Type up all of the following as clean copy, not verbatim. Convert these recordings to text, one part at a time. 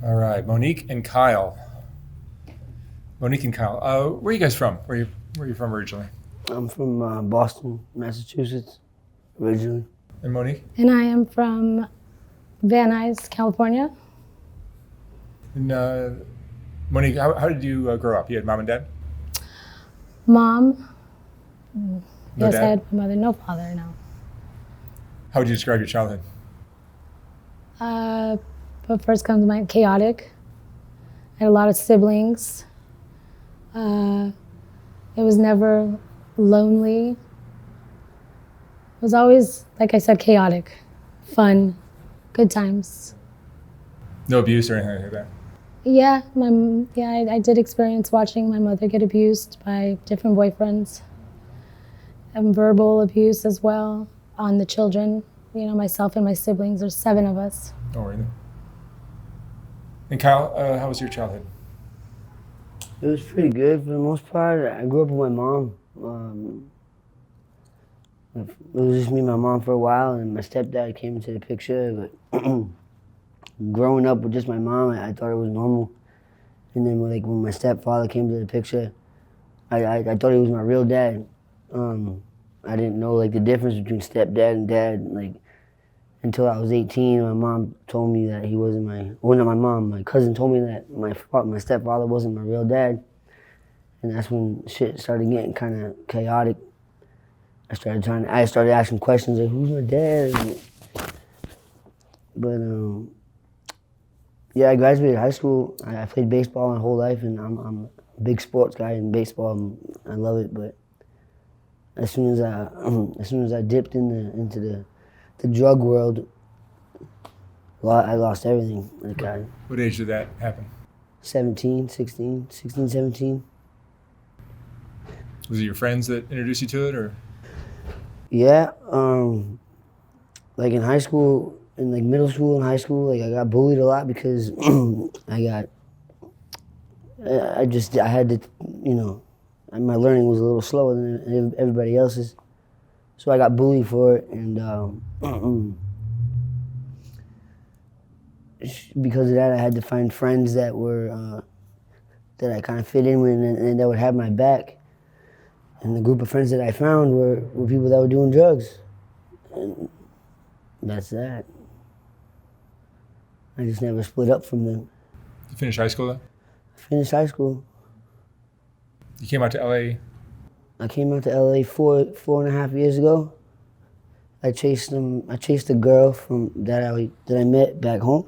All right, Monique and Kyle. Monique and Kyle. Where are you guys from? Where are you from originally? I'm from Boston, Massachusetts, originally. And Monique? And I am from Van Nuys, California. And Monique, how did you grow up? You had mom and dad? Mom. No Yes, dad? I had my mother, no father, no. How would you describe your childhood? But first comes my chaotic. I had a lot of siblings. It was never lonely. It was always, like I said, chaotic, fun, good times. No abuse or anything like that? Yeah, I did experience watching my mother get abused by different boyfriends, and verbal abuse as well on the children. You know, myself and my siblings. There's 7 of us. Oh, really? And Kyle, how was your childhood? It was pretty good for the most part. I grew up with my mom. It was just me and my mom for a while, and my stepdad came into the picture. But growing up with just my mom, I thought it was normal. And then when my stepfather came to the picture, I thought he was my real dad. I didn't know the difference between stepdad and dad until I was 18. My mom told me that he wasn't not my mom, my cousin told me that my stepfather wasn't my real dad. And that's when shit started getting kind of chaotic. I started asking questions like, who's my dad? But yeah, I graduated high school. I played baseball my whole life, and I'm a big sports guy in baseball. I love it, but as soon as I dipped into the drug world, I lost everything. What age did that happen? 16, 17. Was it your friends that introduced you to it, or? Yeah, in high school, in middle school and high school, I got bullied a lot because I had to, my learning was a little slower than everybody else's. So I got bullied for it, and because of that, I had to find friends that that I kind of fit in with and that would have my back. And the group of friends that I found were people that were doing drugs. And that's that. I just never split up from them. You finished high school though? I finished high school. You came out to LA? I came out to LA 4.5 years ago. I chased a girl that I met back home.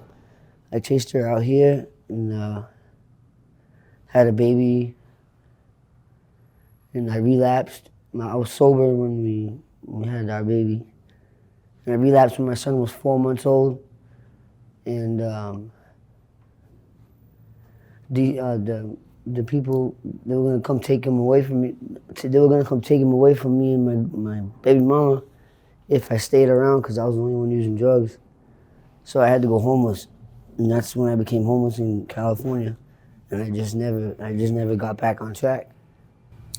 I chased her out here and had a baby. And I relapsed. I was sober when we had our baby. And I relapsed when my son was 4 months old. And the people, they were gonna come take him away from me. They were gonna come take him away from me and my baby mama if I stayed around, because I was the only one using drugs. So I had to go homeless, and that's when I became homeless in California. And I just never got back on track.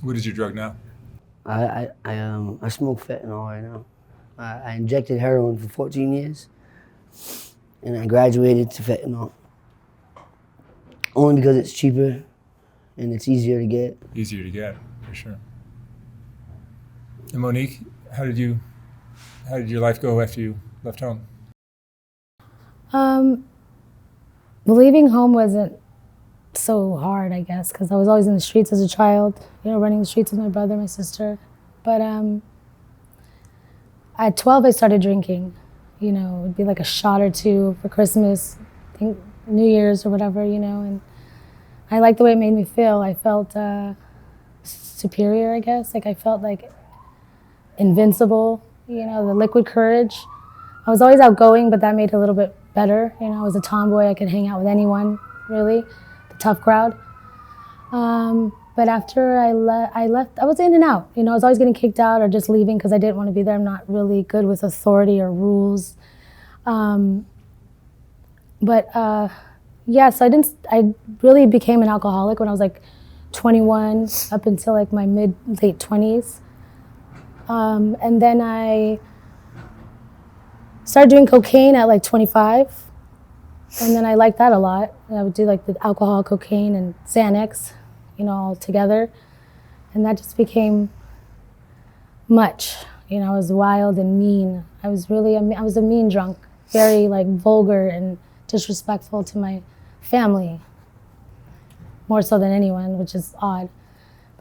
What is your drug now? I smoke fentanyl right now. I injected heroin for 14 years, and I graduated to fentanyl. Only because it's cheaper and it's easier to get. Easier to get, for sure. And Monique, how did your life go after you left home? Leaving home wasn't so hard, I guess, because I was always in the streets as a child, running the streets with my brother, my sister. But at 12, I started drinking. It would be like a shot or two for Christmas, I think New Year's or whatever, and I liked the way it made me feel. I felt superior, I guess. I felt like invincible, the liquid courage. I was always outgoing, but that made it a little bit better. I was a tomboy. I could hang out with anyone, really. Tough crowd. But after I left, I was in and out. I was always getting kicked out or just leaving because I didn't want to be there. I'm not really good with authority or rules. So I really became an alcoholic when I was 21 up until my late 20s. And then I started doing cocaine at 25. And then I liked that a lot. I would do like the alcohol, cocaine, and Xanax, all together. And that just became much. I was wild and mean. I was a mean drunk, very like vulgar and disrespectful to my family, more so than anyone, which is odd.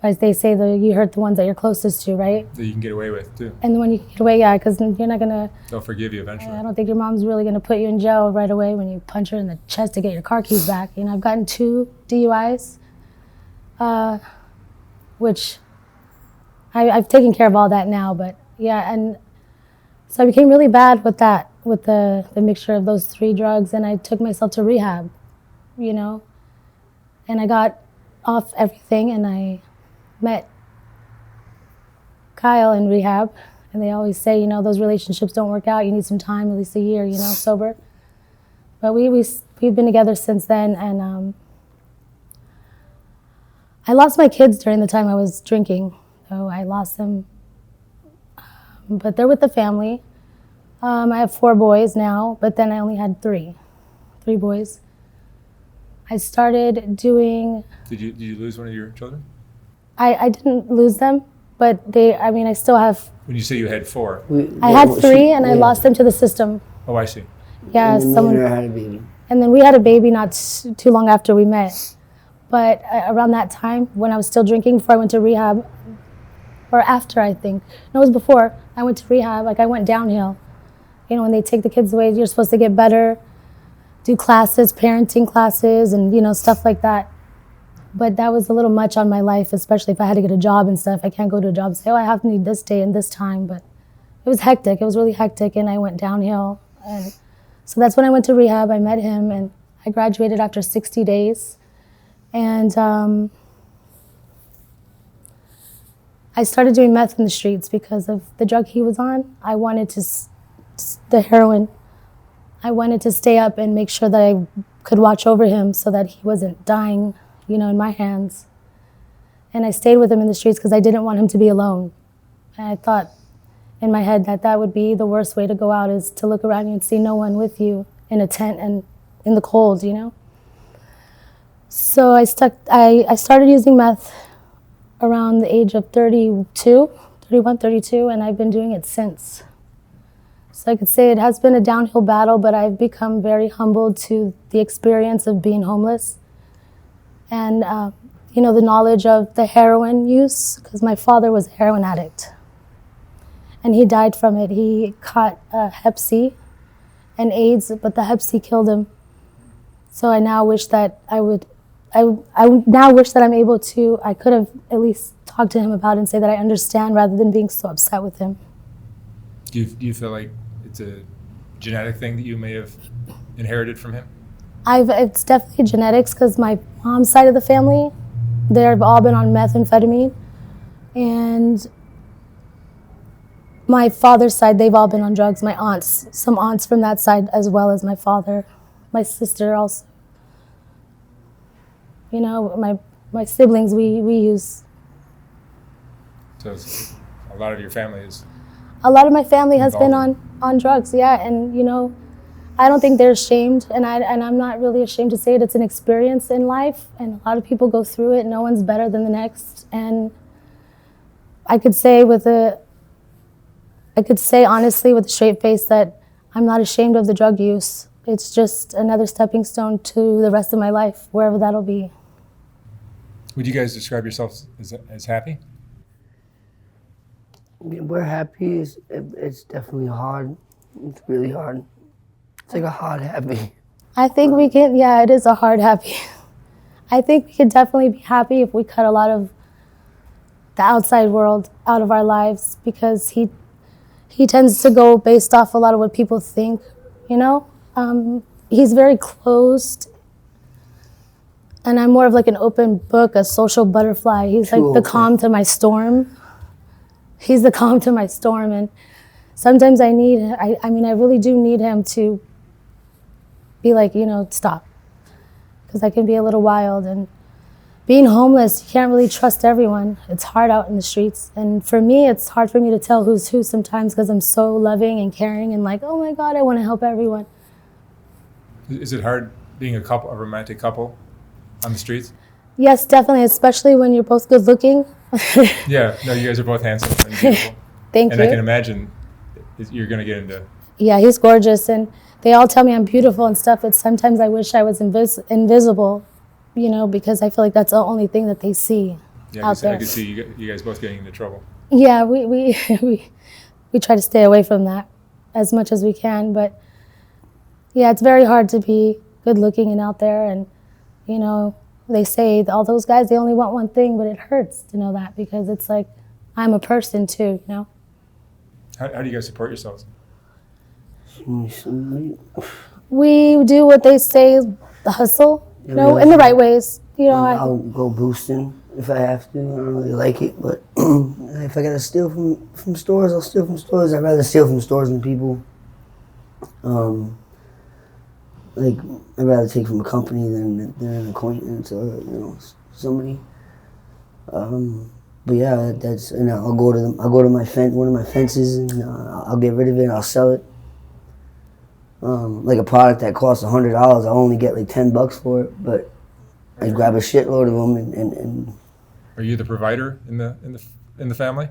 But as they say, you hurt the ones that you're closest to, right? That you can get away with, too. And the one you can get away, yeah, because you're not gonna. They'll forgive you eventually. I don't think your mom's really gonna put you in jail right away when you punch her in the chest to get your car keys back. I've gotten 2 DUIs, which I've taken care of all that now. But yeah, and so I became really bad with that, with the mixture of those 3 drugs, and I took myself to rehab, and I got off everything, and I met Kyle in rehab, and they always say, those relationships don't work out. You need some time, at least a year, sober. But we've been together since then, and I lost my kids during the time I was drinking. So I lost them, but they're with the family. I have 4 boys now, but then I only had 3 boys. I started doing. Did you lose one of your children? I didn't lose them, but I still have. When you say you had 4. I had 3, and I lost them to the system. Oh, I see. Yeah, and someone had a baby. And then we had a baby not too long after we met. But around that time, when I was still drinking, before I went to rehab, or after, I think. No, it was before I went to rehab. Like, I went downhill. When they take the kids away, you're supposed to get better, do classes, parenting classes, and, stuff like that. But that was a little much on my life, especially if I had to get a job and stuff. I can't go to a job and say, I have to need this day and this time. But it was hectic. It was really hectic, and I went downhill. And so that's when I went to rehab. I met him, and I graduated after 60 days. And I started doing meth in the streets because of the drug he was on. I wanted the heroin. I wanted to stay up and make sure that I could watch over him so that he wasn't dying, in my hands. And I stayed with him in the streets because I didn't want him to be alone. And I thought in my head that would be the worst way to go out, is to look around you and see no one with you in a tent and in the cold, So I started using meth around the age of 31, 32, and I've been doing it since. So I could say it has been a downhill battle, but I've become very humbled to the experience of being homeless. And, the knowledge of the heroin use, because my father was a heroin addict. And he died from it. He caught Hep C and AIDS, but the Hep C killed him. So I now wish that I now wish that I could have at least talked to him about it and say that I understand, rather than being so upset with him. Do you feel like it's a genetic thing that you may have inherited from him? It's definitely genetics, because my mom's side of the family, they've all been on methamphetamine. And my father's side, they've all been on drugs. My aunts, some aunts from that side, as well as my father. My sister also. My siblings, we use. So a lot of your family is. A lot of my family has been on drugs, yeah, and I don't think they're ashamed, and I'm not really ashamed to say it. It's an experience in life, and a lot of people go through it. No one's better than the next, and I could say honestly with a straight face that I'm not ashamed of the drug use. It's just another stepping stone to the rest of my life, wherever that'll be. Would you guys describe yourselves as happy? We're happy. It's definitely hard. It's really hard. It's like a hard happy. I think we can, yeah, it is a hard happy. I think we could definitely be happy if we cut a lot of the outside world out of our lives, because he tends to go based off a lot of what people think, He's very closed, and I'm more of like an open book, a social butterfly. He's like the calm to my storm. He's the calm to my storm, and sometimes I really do need him to be like, stop. Because I can be a little wild, and being homeless, you can't really trust everyone. It's hard out in the streets, and for me, it's hard for me to tell who's who sometimes, because I'm so loving and caring and like, oh my God, I want to help everyone. Is it hard being a romantic couple on the streets? Yes, definitely, especially when you're both good looking. Yeah, no, you guys are both handsome and beautiful. Thank And you. I can imagine you're going to get into. Yeah, he's gorgeous, and they all tell me I'm beautiful and stuff, but sometimes I wish I was invisible, because I feel like that's the only thing that they see out I there. could see you guys both getting into trouble. Yeah, we try to stay away from that as much as we can, but yeah, it's very hard to be good looking and out there, and they say all those guys, they only want one thing, but it hurts to know that, because it's like I'm a person too, How do you guys support yourselves? We do what they say, the hustle, in the right ways. I'll go boosting if I have to. I don't really like it, but if I gotta steal from stores, I'll steal from stores. I'd rather steal from stores than people. I'd rather take from a company than an acquaintance or somebody. But yeah, and I'll go to one of my fences, and I'll get rid of it and I'll sell it. Like a product that costs $100, I'll only get like $10 for it, but I grab a shitload of them and Are you the provider in the family?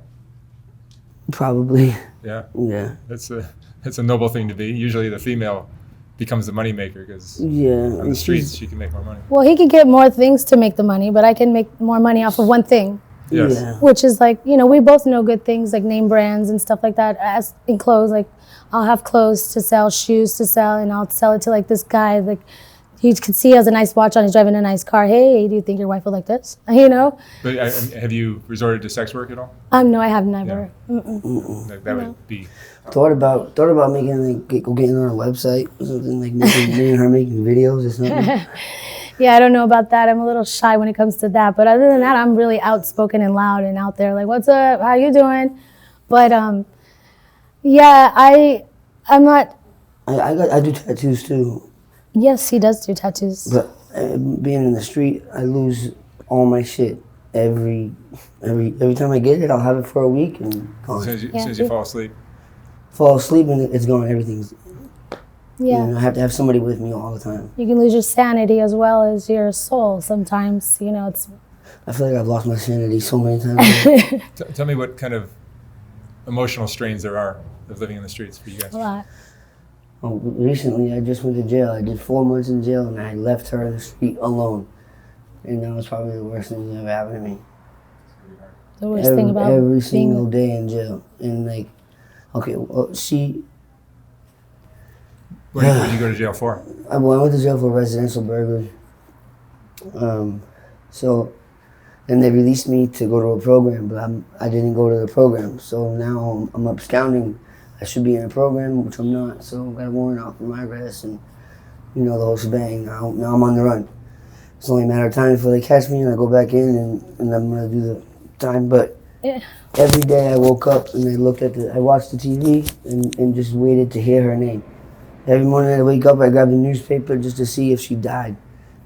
probably, Yeah. yeah. That's a noble thing to be. Usually the female becomes the moneymaker because Yeah. on the streets she can make more money. Well, he could get more things to make the money, but I can make more money off of one thing, Yes. Yeah. which is like, we both know good things like name brands and stuff like that. As in clothes, like I'll have clothes to sell, shoes to sell, and I'll sell it to like this guy, like you can see he has a nice watch on, he's driving a nice car. Hey, do you think your wife would like this? But have you resorted to sex work at all? No, I have never. That would be. Thought about making getting on a website or something, like me and her making videos or something. Yeah, I don't know about that. I'm a little shy when it comes to that. But other than that, I'm really outspoken and loud and out there. Like, what's up? How you doing? But yeah, I'm not. I do tattoos too, Yes, he does do tattoos. but being in the street, I lose all my shit every time I get it. I'll have it for a week and gone. As soon as you fall asleep. Fall asleep and it's gone. Everything's. Yeah. I have to have somebody with me all the time. You can lose your sanity as well as your soul sometimes. It's. I feel like I've lost my sanity so many times. Tell me what kind of emotional strains there are of living in the streets for you guys. A lot. Recently, I just went to jail. I did 4 months in jail, and I left her in the street alone. And that was probably the worst thing that ever happened to me. The worst thing about every single being. day in jail, and like, okay, well, she. What did you go to jail for? I went to jail for residential burglary. So, then they released me to go to a program, but I didn't go to the program. So now I'm absconding. I should be in a program, which I'm not. So I got a warrant out for my arrest, and the whole shebang. Now I'm on the run. It's only a matter of time before they catch me, and I go back in, and I'm gonna do the time. But Yeah. every day I woke up and I watched the TV and just waited to hear her name. Every morning I wake up, I grab the newspaper just to see if she died.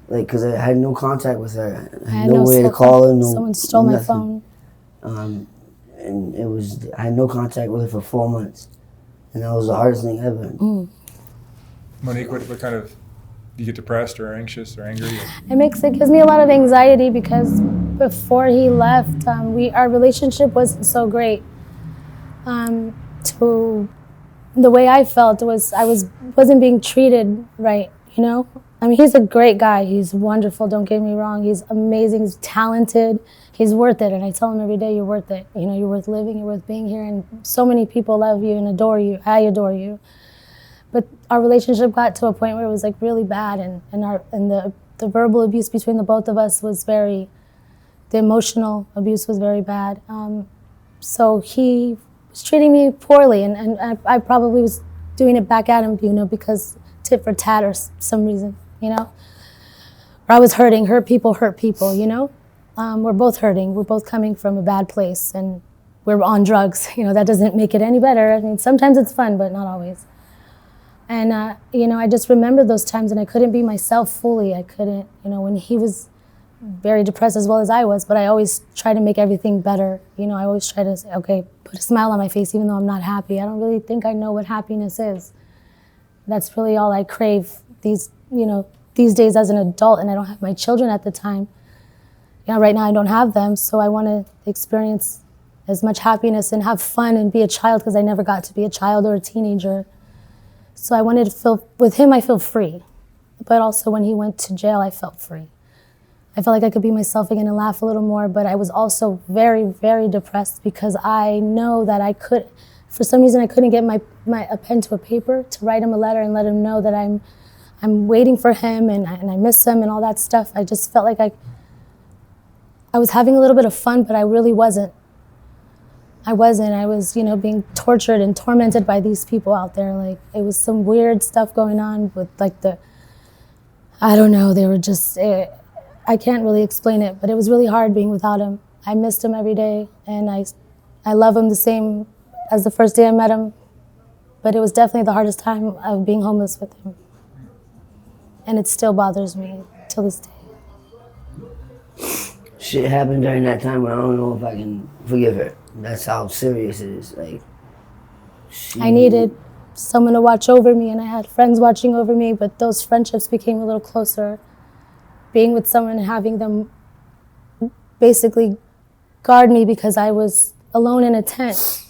Like, because I had no contact with her. I had no way to call her. Someone stole my phone. And I had no contact with her for 4 months. And that was the hardest thing ever. Monique, what kind of, do you get depressed or anxious or angry? It gives me a lot of anxiety because before he left, our relationship wasn't so great. To the way I felt was wasn't being treated right. He's a great guy. He's wonderful. Don't get me wrong. He's amazing. He's talented. He's worth it. And I tell him every day, you're worth it. You're worth living. You're worth being here. And so many people love you and adore you. I adore you. But our relationship got to a point where it was like really bad, and the verbal abuse between the both of us was the emotional abuse was very bad. So he was treating me poorly, and I probably was doing it back at him, because tit for tat or some reason, Or I was hurting. Hurt people, we're both hurting. We're both coming from a bad place, and we're on drugs. That doesn't make it any better. Sometimes it's fun, but not always. And, I just remember those times, and I couldn't be myself fully. I couldn't, when he was very depressed as well as I was, but I always try to make everything better. I always try to say, okay, put a smile on my face even though I'm not happy. I don't really think I know what happiness is. That's really all I crave these these days as an adult, and I don't have my children at the time. Right now I don't have them, so I want to experience as much happiness and have fun and be a child, because I never got to be a child or a teenager. So I wanted to feel, with him I feel free, but also when he went to jail I felt free. I felt like I could be myself again and laugh a little more, but I was also very, very depressed because I know that for some reason I couldn't get a pen to a paper to write him a letter and let him know that I'm waiting for him and I miss him and all that stuff. I just felt like I was having a little bit of fun, but I really wasn't. I was, being tortured and tormented by these people out there. Like, it was some weird stuff going on with, like, I don't know, they were just, I can't really explain it, but it was really hard being without him. I missed him every day, and I love him the same as the first day I met him, but it was definitely the hardest time of being homeless with him. And it still bothers me till this day. Shit happened during that time, but I don't know if I can forgive her. That's how serious it is. Like, I needed someone to watch over me, and I had friends watching over me, but those friendships became a little closer. Being with someone and having them basically guard me because I was alone in a tent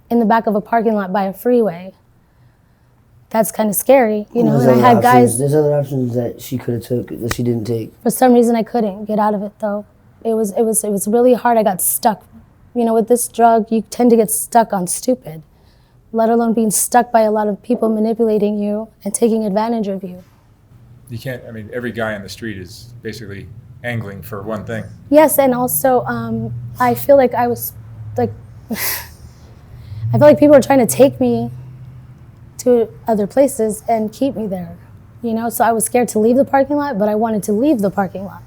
in the back of a parking lot by a freeway. That's kind of scary, And I had guys. There's other options that she could have took that she didn't take. For some reason, I couldn't get out of it though. It was really hard. I got stuck. With this drug, you tend to get stuck on stupid, let alone being stuck by a lot of people manipulating you and taking advantage of you. You can't, every guy on the street is basically angling for one thing. Yes, and also I feel like I was like, I feel like people were trying to take me to other places and keep me there, So I was scared to leave the parking lot, but I wanted to leave the parking lot.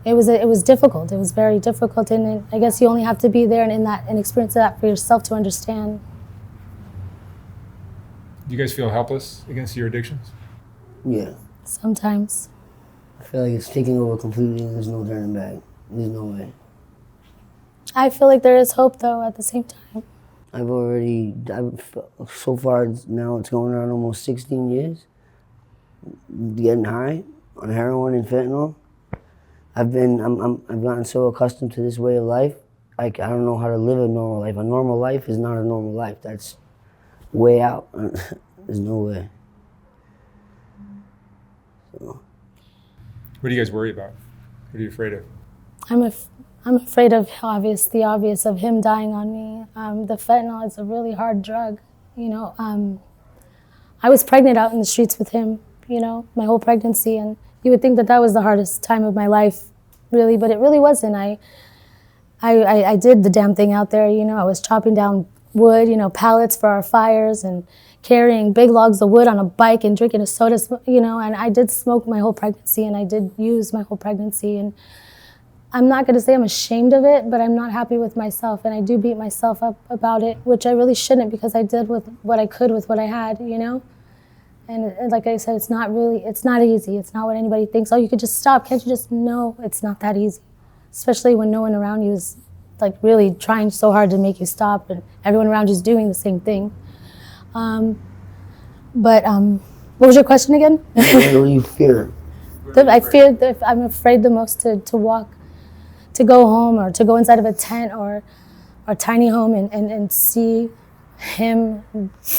It was difficult. It was very difficult, and I guess you only have to be there and experience that for yourself to understand. Do you guys feel helpless against your addictions? Yeah. Sometimes. I feel like it's taking over completely and there's no turning back. There's no way. I feel like there is hope, though, at the same time. So far now it's going on almost 16 years, getting high on heroin and fentanyl. I've gotten so accustomed to this way of life, I don't know how to live a normal life. A normal life is not a normal life. That's way out. There's no way. So. What do you guys worry about? What are you afraid of? I'm afraid of the obvious of him dying on me. The fentanyl is a really hard drug. I was pregnant out in the streets with him, my whole pregnancy, and you would think that was the hardest time of my life, really, but it really wasn't. I did the damn thing out there, I was chopping down wood, pallets for our fires and carrying big logs of wood on a bike and drinking a soda, and I did smoke my whole pregnancy and I did use my whole pregnancy, and I'm not gonna say I'm ashamed of it, but I'm not happy with myself, and I do beat myself up about it, which I really shouldn't, because I did with what I could with what I had, And like I said, it's not easy. It's not what anybody thinks. Oh, you could just stop. Can't you just? No, it's not that easy. Especially when no one around you is like really trying so hard to make you stop, and everyone around you is doing the same thing. What was your question again? What do you fear? I'm afraid the most to walk, to go home or to go inside of a tent or a tiny home and see him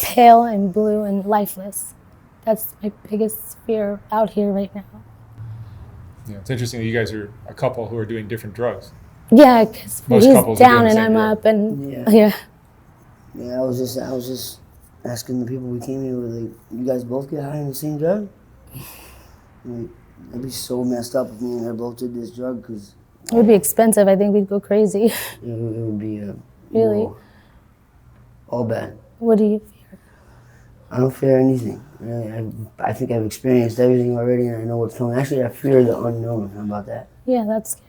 pale and blue and lifeless. That's my biggest fear out here right now. Yeah, it's interesting that you guys are a couple who are doing different drugs. Yeah, because he's couples are down doing the and same I'm drug. up, and Yeah. Yeah, I was just asking the people we came here with, like, you guys both get high on the same drug? Like, I'd be so messed up if me and her both did this drug, because it would be expensive. I think we'd go crazy. it would be Really? all bad. What do you fear? I don't fear anything. Really, I think I've experienced everything already, and I know what's coming. Actually, I fear the unknown. How about that? Yeah, that's scary.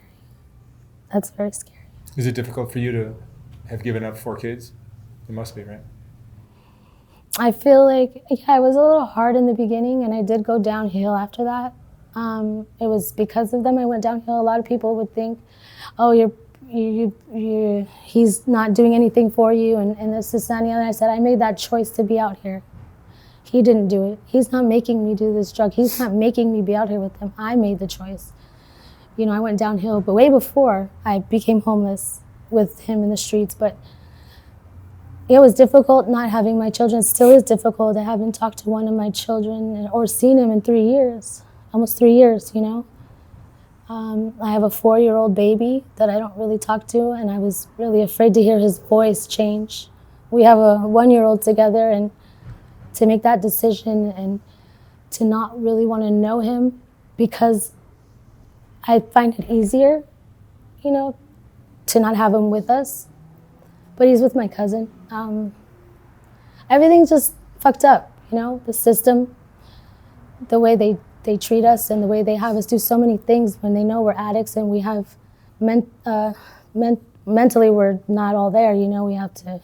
That's very scary. Is it difficult for you to have given up 4 kids? It must be, right? I feel like, it was a little hard in the beginning, and I did go downhill after that. It was because of them I went downhill. A lot of people would think, oh, he's not doing anything for you, and this, and the other. I said, I made that choice to be out here. He didn't do it. He's not making me do this drug. He's not making me be out here with him. I made the choice. You know, I went downhill, but way before I became homeless with him in the streets. But it was difficult not having my children. It still is difficult. I haven't talked to one of my children or seen him in 3 years, almost 3 years, you know. I have a 4-year-old baby that I don't really talk to, and I was really afraid to hear his voice change. We have a 1-year-old together, and to make that decision and to not really want to know him because I find it easier, you know, to not have him with us. But he's with my cousin. Everything's just fucked up, you know, the system, the way they treat us and the way they have us do so many things when they know we're addicts and we have mentally we're not all there, you know, we have to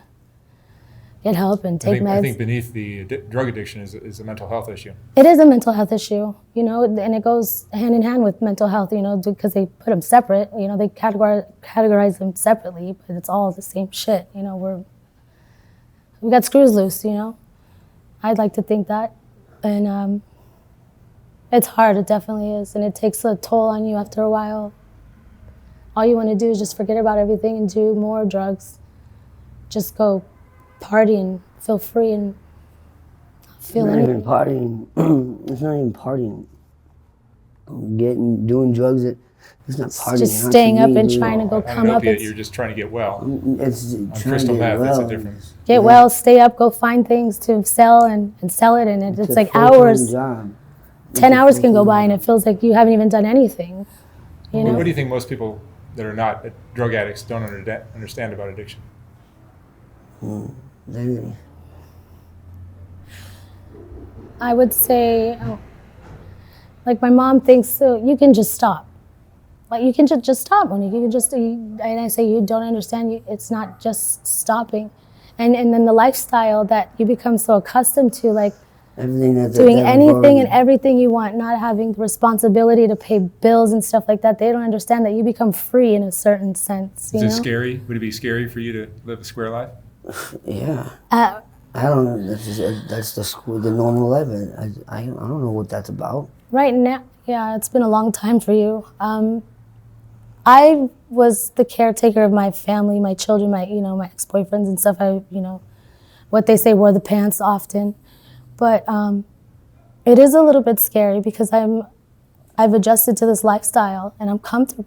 get help and take meds. I think beneath the drug addiction is a mental health issue. It is a mental health issue, you know, and it goes hand in hand with mental health, you know, because they put them separate, you know, they categorize them separately, but it's all the same shit, you know, we got screws loose, you know. I'd like to think that, and it's hard, it definitely is, and it takes a toll on you after a while. All you want to do is just forget about everything and do more drugs. Just go party and feel free and feel Not anything. even partying. It's not even partying. Doing drugs. It's not partying. Just Not staying to up me, and you trying to know. go On come an up opiate, and you're just trying to get well. It's On trying crystal to meth, get that's well. a difference. get well, stay up, go find things to sell and sell it, and it's a like full-time hours. Job. 10 It's a hours can go full-time by and job. it feels like you haven't even done anything, you know? What do you think most people that are not drug addicts don't understand about addiction? They- I would say, like my mom thinks, so you can just stop. Like you can just stop, Monique. You can just, and I say you don't understand. It's not just stopping, and then the lifestyle that you become so accustomed to, like Everything that doing that anything already- and everything you want, not having the responsibility to pay bills and stuff like that. They don't understand that you become free in a certain sense. You Is know? it scary? Would it be scary for you to live a square life? Yeah. Uh, I don't know. That's the normal life. I don't know what that's about. Right now, yeah, it's been a long time for you. I was the caretaker of my family, my children, my ex-boyfriends and stuff. What they say wore the pants often, but it is a little bit scary because I've adjusted to this lifestyle and I'm comfortable,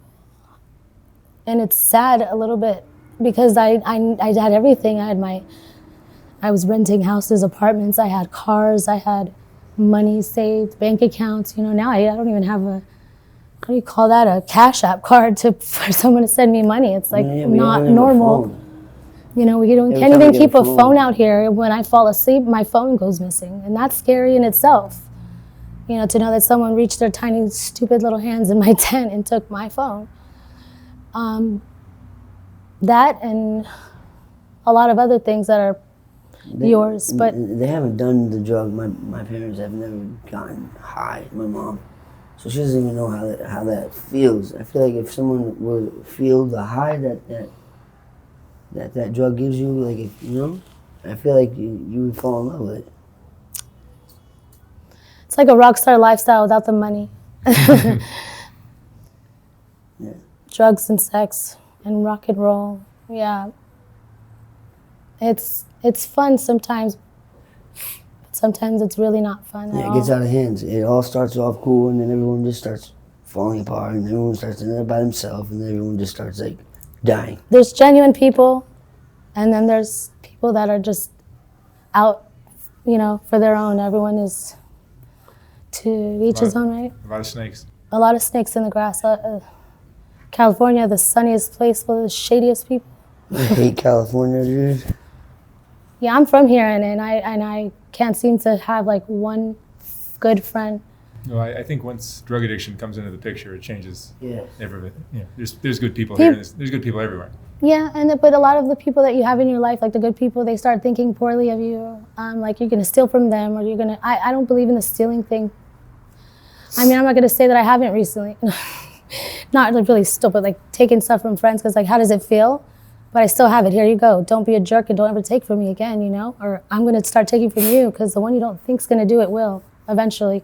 and it's sad a little bit because I had everything. I was renting houses, apartments. I had cars. I had money saved, bank accounts. You know, now I don't even have a, what do you call that, a Cash App card for someone to send me money. It's like Yeah, we not don't have a normal. phone. You know, we Every can't time even we get keep a a phone. phone out here. When I fall asleep, my phone goes missing. And that's scary in itself. You know, to know that someone reached their tiny, stupid little hands in my tent and took my phone. That and a lot of other things that are yours, but They haven't done the drug. My parents have never gotten high. My mom, so she doesn't even know how that feels. I feel like if someone would feel the high that drug gives you, like if you know, I feel like you would fall in love with it. it's like a rock star lifestyle without the money. Yeah. Drugs and sex and rock and roll. Yeah. It's fun sometimes. Sometimes it's really not fun at Yeah, it all. gets out of hands. It all starts off cool, and then everyone just starts falling apart, and everyone starts to end up by themselves, and then everyone just starts like dying. There's genuine people, and then there's people that are just out, you know, for their own. Everyone is to each his own, right? A lot of snakes. A lot of snakes in the grass. California, the sunniest place with the shadiest people. I hate California, dude. Yeah, I'm from here, and I can't seem to have like one good friend. No, I think once drug addiction comes into the picture, it changes Yeah. everything. Yeah, there's good people here. And there's good people everywhere. Yeah, but a lot of the people that you have in your life, like the good people, they start thinking poorly of you. Like you're gonna steal from them, or you're gonna. I don't believe in the stealing thing. I mean, I'm not gonna say that I haven't recently. Not like really stupid, like taking stuff from friends, because like, how does it feel? But I still have it. Here you go. Don't be a jerk and don't ever take from me again, you know? Or I'm going to start taking from you because the one you don't think's going to do it will eventually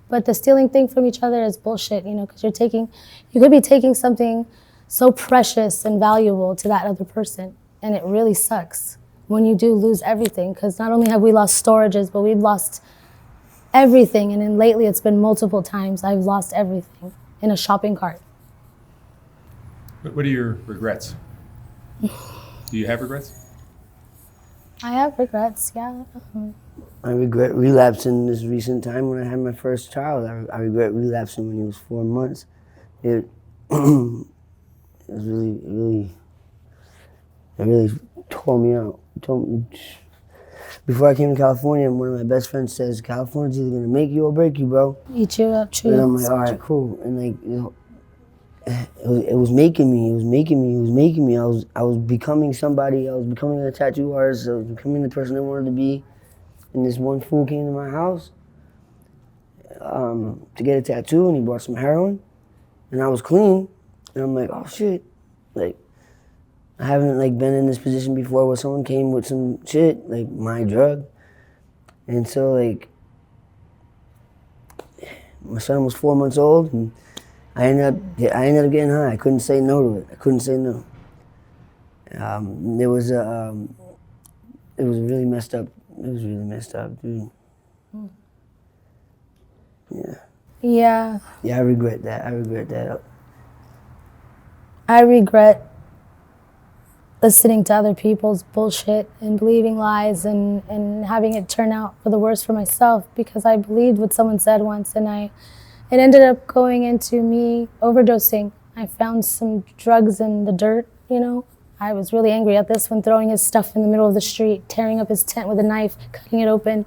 But the stealing thing from each other is bullshit, you know, because you could be taking something so precious and valuable to that other person. And it really sucks when you do lose everything, because not only have we lost storages, but we've lost everything. And then lately it's been multiple times I've lost everything in a shopping cart. What are your regrets? Do you have regrets? I have regrets, yeah. I regret relapsing this recent time when I had my first child. I regret relapsing when he was 4 months. It was it really tore me out. Before I came to California, one of my best friends says, California's either gonna make you or break you, bro. Eat you up, chew And you I'm up. like, all right, cool. And like, you know, it was making me. I was becoming somebody. I was becoming a tattoo artist. I was becoming the person I wanted to be. And this one fool came to my house to get a tattoo, and he bought some heroin. And I was clean, and I'm like, oh shit, like I haven't like been in this position before where someone came with some shit like my drug. And so like my son was 4 months old, and I ended up getting high. I couldn't say no to it. I couldn't say no. It was really messed up. It was really messed up, dude. Yeah. Yeah. Yeah, I regret that. I regret that. I regret listening to other people's bullshit and believing lies and having it turn out for the worse for myself, because I believed what someone said once, and it ended up going into me overdosing. I found some drugs in the dirt, you know. I was really angry at this one, throwing his stuff in the middle of the street, tearing up his tent with a knife, cutting it open.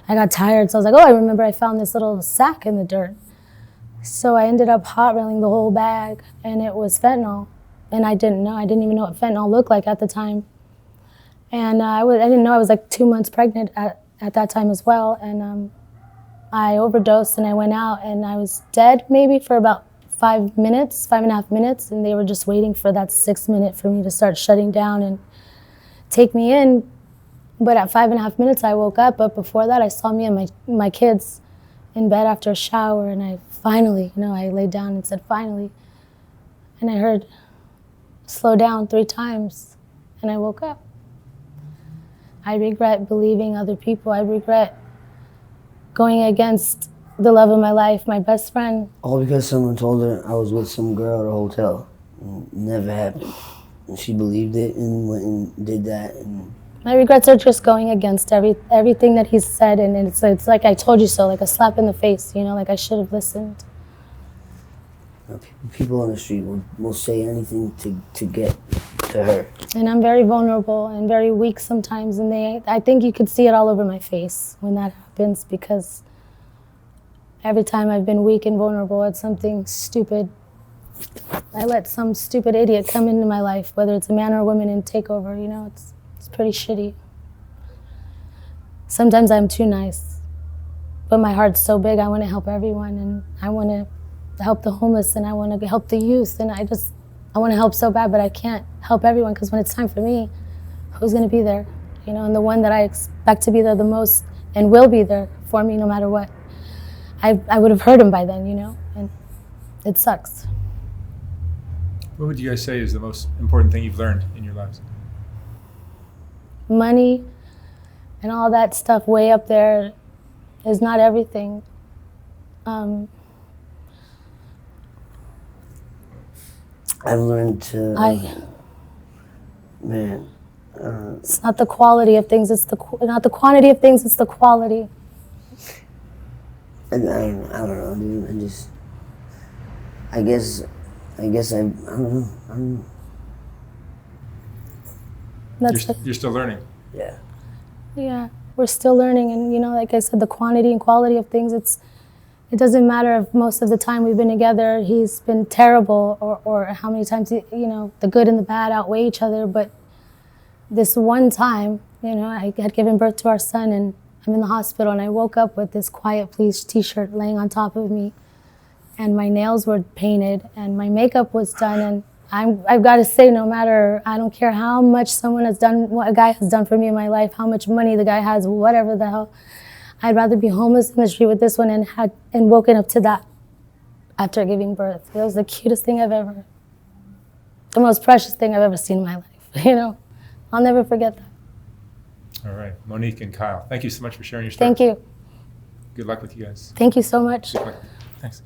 I got tired, so I was like, oh, I remember I found this little sack in the dirt. So I ended up hot railing the whole bag, and it was fentanyl. And I didn't know. I didn't even know what fentanyl looked like at the time. And I didn't know I was like 2 months pregnant at that time as well. And I overdosed, and I went out, and I was dead maybe for about 5 minutes, 5.5 minutes, and they were just waiting for that 6 minute for me to start shutting down and take me in. But at 5.5 minutes, I woke up. But before that, I saw me and my kids in bed after a shower, and I finally, you know, I laid down and said, finally. And I heard, slow down 3 times, and I woke up. I regret believing other people. I regret going against the love of my life, my best friend. All because someone told her I was with some girl at a hotel. Never happened. And she believed it and went and did that. And my regrets are just going against everything that he's said, and it's like I told you so, like a slap in the face, you know, like I should have listened. People on the street will say anything to get to her. And I'm very vulnerable and very weak sometimes, and I think you could see it all over my face when that happens, because every time I've been weak and vulnerable at something stupid, I let some stupid idiot come into my life, whether it's a man or a woman, and take over, you know, it's pretty shitty. Sometimes I'm too nice, but my heart's so big, I want to help everyone, and I want to help the homeless, and I want to help the youth, and I want to help so bad, but I can't help everyone, because when it's time for me, who's going to be there? You know, and the one that I expect to be there the most and will be there for me no matter what, I would have hurt him by then, you know, and it sucks. What would you guys say is the most important thing you've learned in your lives? Money and all that stuff way up there is not everything. I've learned to, it's not the quality of things, it's not the quantity of things, it's the quality. I don't know, dude. I guess I don't know. You're still learning. Yeah. Yeah, we're still learning, and you know, like I said, the quantity and quality of things, it doesn't matter if most of the time we've been together he's been terrible, or how many times, you know, the good and the bad outweigh each other, but this one time, you know, I had given birth to our son, and I'm in the hospital, and I woke up with this Quiet Please t-shirt laying on top of me, and my nails were painted, and my makeup was done, and I've got to say, no matter, I don't care how much someone has done, what a guy has done for me in my life, how much money the guy has, whatever the hell, I'd rather be homeless in the street with this one and woken up to that after giving birth. It was the cutest thing the most precious thing I've ever seen in my life, you know. I'll never forget that. All right, Monique and Kyle, thank you so much for sharing your story. Thank you. Good luck with you guys. Thank you so much. Good luck. Thanks.